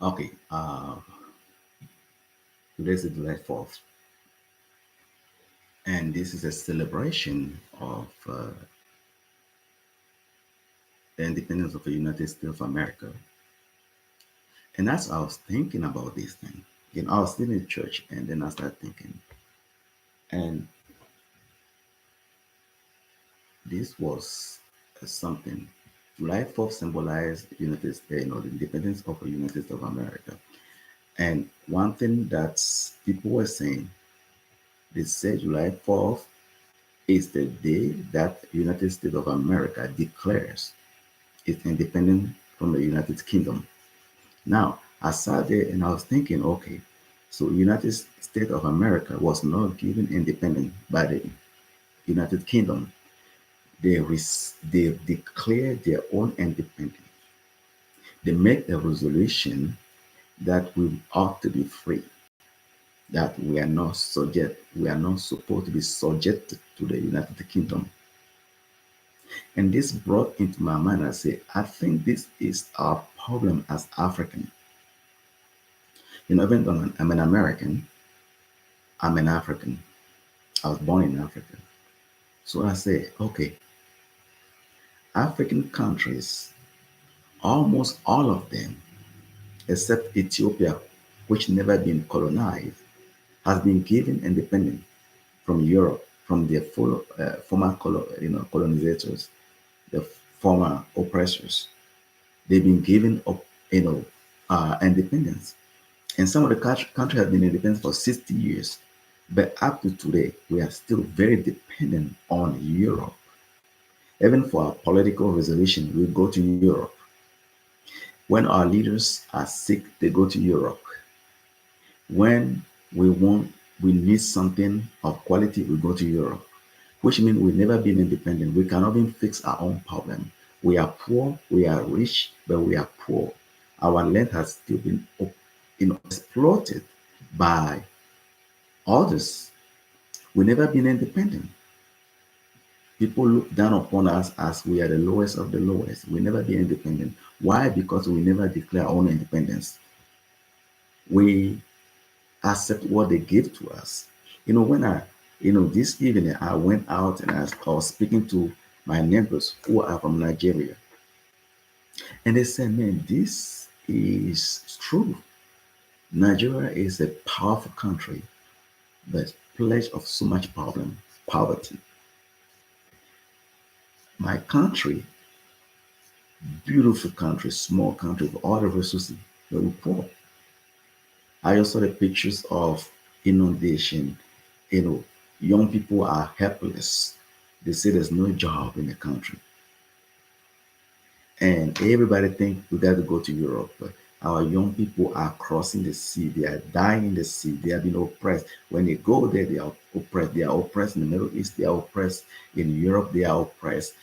Okay, today's is July 4th, and this is a celebration of the independence of the United States of America. And as I was thinking about this thing, I was still in church, and then I started thinking, and this was something. July 4th symbolized United States, the independence of the United States of America. And one thing that people were saying, they said July 4th is the day that United States of America declares its independence from the United Kingdom. Now, I sat there and I was thinking, okay, so United States of America was not given independence by the United Kingdom. They declared their own independence. They make a resolution that we ought to be free, that we are not supposed to be subject to the United Kingdom. And this brought into my mind, I say, I think this is our problem as African. Even though I'm an American, I'm an African. I was born in Africa. So I say, okay, African countries, almost all of them, except Ethiopia, which never been colonized, has been given independence from Europe, from their former colonizers, the former oppressors. They've been given up, independence. And some of the country have been independent for 60 years. But up to today, we are still very dependent on Europe. Even for our political resolution, we go to Europe. When our leaders are sick, they go to Europe. When we need something of quality, we go to Europe, which means we've never been independent. We cannot even fix our own problem. We are poor, we are rich, but we are poor. Our land has still been exploited by others. We've never been independent. People look down upon us as we are the lowest of the lowest. We never be independent. Why? Because we never declare our own independence. We accept what they give to us. When this evening I went out and I was speaking to my neighbors who are from Nigeria. And they said, man, this is true. Nigeria is a powerful country, but pledge of so much poverty. My country, beautiful country, small country with all the resources, but we're poor. I also saw the pictures of inundation. You know, young people are helpless. They say there's no job in the country. And everybody think we got to go to Europe. But our young people are crossing the sea. They are dying in the sea. They are being oppressed. When they go there, they are oppressed. They are oppressed in the Middle East. They are oppressed in Europe. They are oppressed.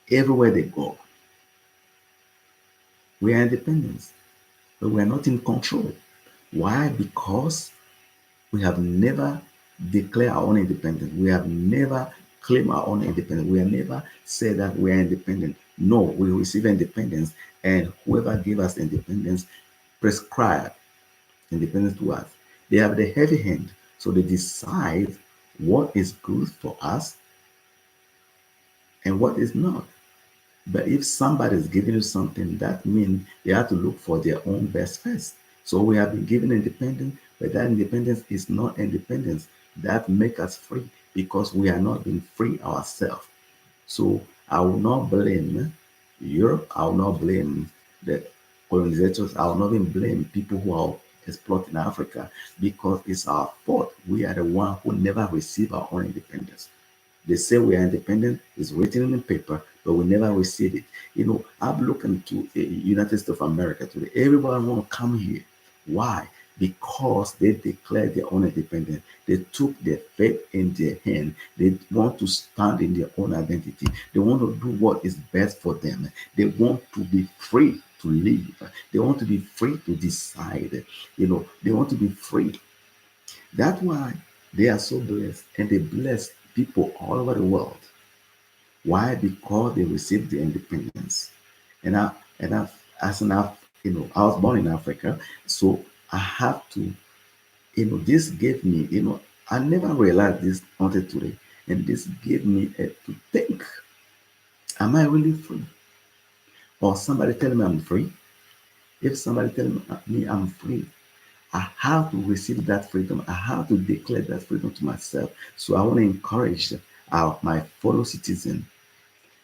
Everywhere they go, we are independent, but we are not in control. Why? Because we have never declared our own independence. We have never claimed our own independence. We have never said that we are independent. No, we receive independence, and whoever gave us independence prescribe independence to us. They have the heavy hand, so they decide what is good for us and what is not. But if somebody is giving you something, that means they have to look for their own best first. So we have been given independence, but that independence is not independence that make us free because we are not being free ourselves. So I will not blame Europe. I will not blame the colonizers. I will not even blame people who are exploiting Africa because it's our fault. We are the one who never received our own independence. They say we are independent, it's written in paper, but we never receive it. I'm looking to the United States of America today. Everybody want to come here. Why? Because they declared their own independence. They took their faith in their hand. They want to stand in their own identity. They want to do what is best for them. They want to be free to live. They want to be free to decide. They want to be free. That's why they are so blessed, and they bless people all over the world. Why? Because they received the independence. And I, as an I was born in Africa, so I have to, this gave me, I never realized this until today. And this gave me to think, am I really free? Or somebody telling me I'm free? If somebody telling me I'm free, I have to receive that freedom. I have to declare that freedom to myself. So I want to encourage my fellow citizens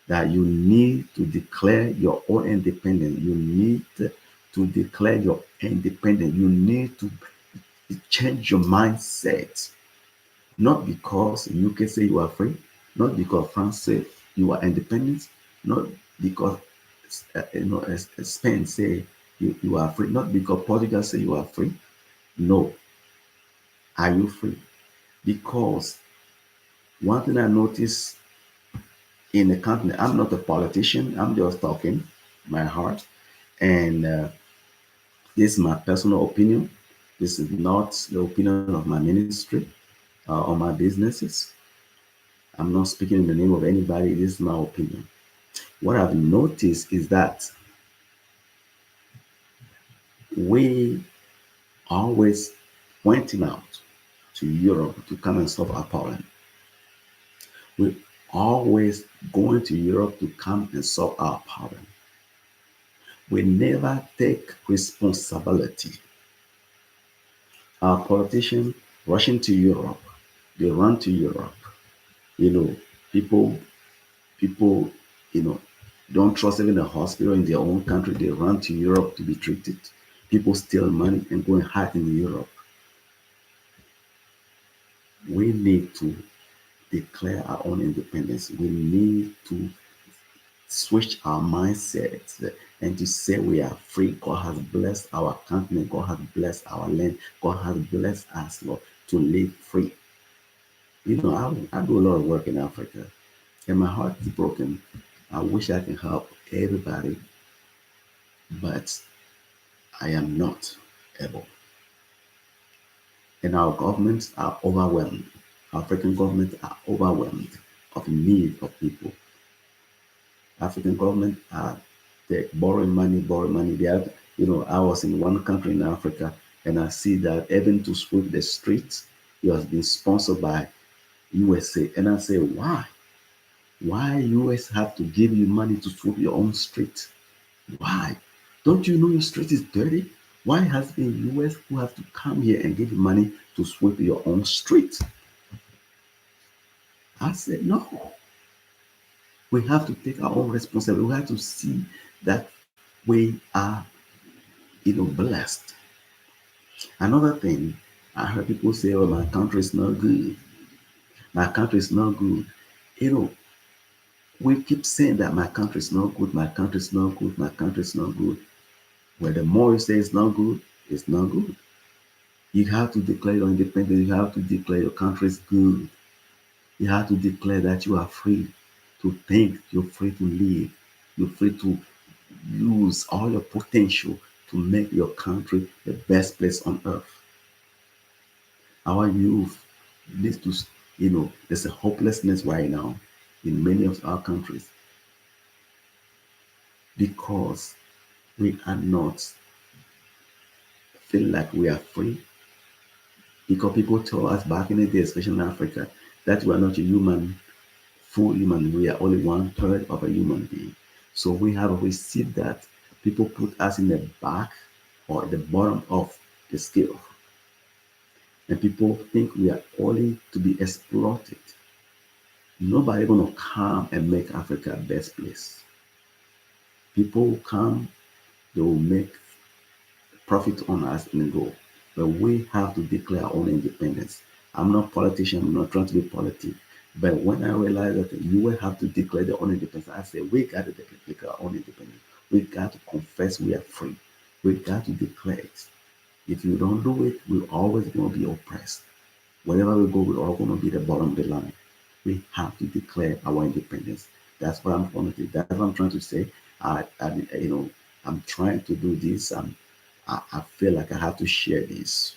that you need to declare your own independence. You need to declare your independence. You need to change your mindset. Not because UK say you are free, not because France say you are independent, not because Spain say you are free, not because Portugal say you are free. No, are you free? Because one thing I notice in the company, I'm not a politician. I'm just talking my heart, and this is my personal opinion. This is not the opinion of my ministry or my businesses. I'm not speaking in the name of anybody. This is my opinion. What I've noticed is that we always pointing out to Europe to come and solve our problem. We always going to Europe to come and solve our problem. We never take responsibility. Our politicians rushing to Europe. They run to Europe. You know, people, people, you know, don't trust even the hospital in their own country. They run to Europe to be treated. People steal money and go and hide in Europe. We need to declare our own independence. We need to switch our mindset and to say we are free. God has blessed our continent. God has blessed our land. God has blessed us, Lord, to live free. I do a lot of work in Africa, and my heart is broken. I wish I can help everybody, but I am not able. And our governments are overwhelmed. African governments are overwhelmed of the need of people. African government are they borrowing money. They have, I was in one country in Africa and I see that even to sweep the streets, it has been sponsored by USA. And I say, why? Why US have to give you money to sweep your own street? Why? Don't you know your street is dirty? Why has it been US who have to come here and give you money to sweep your own street? I said, no. We have to take our own responsibility. We have to see that we are, blessed. Another thing, I heard people say, oh, my country is not good. My country is not good. You know, we keep saying that my country is not good, my country is not good, my country is not good. Well, the more you say it's not good, it's not good. You have to declare your independence. You have to declare your country is good. You have to declare that you are free to think, you're free to live, you're free to use all your potential to make your country the best place on earth. Our youth needs to, there's a hopelessness right now in many of our countries because we are not feel like we are free. Because people told us back in the day, especially in Africa, that we are not a full human. We are only one third of a human being. So we have received that. People put us in the back or the bottom of the scale. And people think we are only to be exploited. Nobody gonna come and make Africa a best place. People will come, they will make profit on us and go. But we have to declare our own independence. I'm not a politician, I'm not trying to be political. But when I realized that you will have to declare their own independence, I said, we got to declare our own independence. We got to confess we are free. We got to declare it. If you don't do it, we're always going to be oppressed. Wherever we go, we're all going to be the bottom of the line. We have to declare our independence. That's what I'm going to do. That's what I'm trying to say. I'm trying to do this. I feel like I have to share this.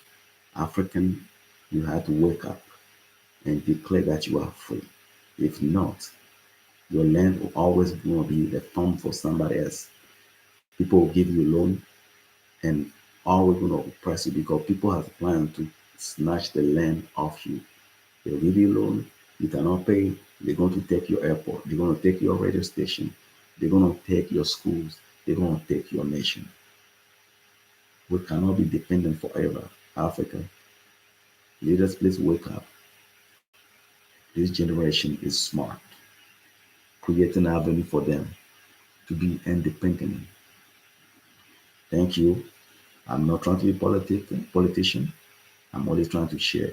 African, you have to wake up and declare that you are free. If not, your land will always going to be the farm for somebody else. People will give you loan. and always going to oppress you because people have planned to snatch the land off you. They'll leave you alone. You cannot pay. They're going to take your airport. They're going to take your radio station. They're going to take your schools. They're going to take your nation. We cannot be dependent forever. Africa, leaders, please wake up. This generation is smart, creating an avenue for them to be independent. Thank you. I'm not trying to be politician. I'm only trying to share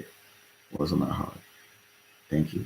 what's on my heart. Thank you.